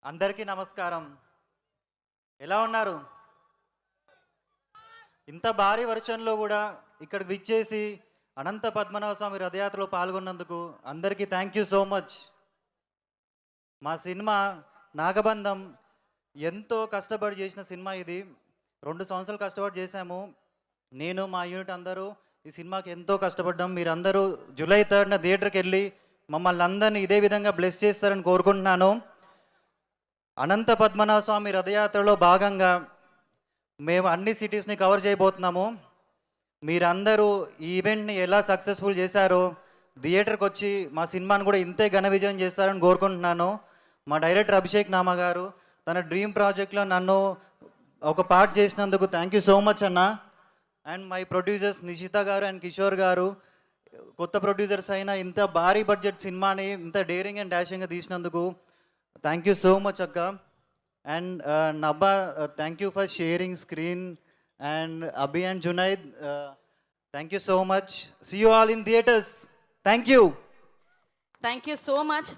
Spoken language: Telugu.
అందరికీ నమస్కారం. ఎలా ఉన్నారు? ఇంత భారీ వర్షంలో కూడా ఇక్కడికి విచ్చేసి అనంత పద్మనాభ స్వామి రథయాత్రలో పాల్గొన్నందుకు అందరికీ థ్యాంక్ యూ సో మచ్. మా సినిమా నాగబంధం ఎంతో కష్టపడి చేసిన సినిమా ఇది. 2 సంవత్సరాలు కష్టపడి చేశాము. నేను మా యూనిట్ అందరూ ఈ సినిమాకి ఎంతో కష్టపడ్డాం. మీరందరూ జూలై 3న థియేటర్కి వెళ్ళి మమ్మల్ని అందరినీ ఇదే విధంగా బ్లెస్ చేస్తారని కోరుకుంటున్నాను. అనంత పద్మనాభ స్వామి రథయాత్రలో భాగంగా మేము అన్ని సిటీస్ని కవర్ చేయబోతున్నాము. మీరందరూ ఈ ఈవెంట్ని ఎలా సక్సెస్ఫుల్ చేశారో థియేటర్కి వచ్చి మా సినిమాని కూడా ఇంతే ఘన విజయం చేస్తారని కోరుకుంటున్నాను. మా డైరెక్టర్ అభిషేక్ నామా గారు తన డ్రీమ్ ప్రాజెక్ట్లో నన్ను ఒక పార్ట్ చేసినందుకు థ్యాంక్ యూ సో మచ్ అన్న. అండ్ మై ప్రొడ్యూసర్స్ నిషిత గారు అండ్ కిషోర్ గారు కొత్త ప్రొడ్యూసర్స్ అయినా ఇంత భారీ బడ్జెట్ సినిమాని ఇంత డేరింగ్ అండ్ డాషింగ్గా తీసినందుకు థ్యాంక్ యూ సో మచ్ అక్క. And Nabha thank you for sharing screen. And Abhi and Junaid thank you so much. See you all in theatres. Thank you. Thank you so much.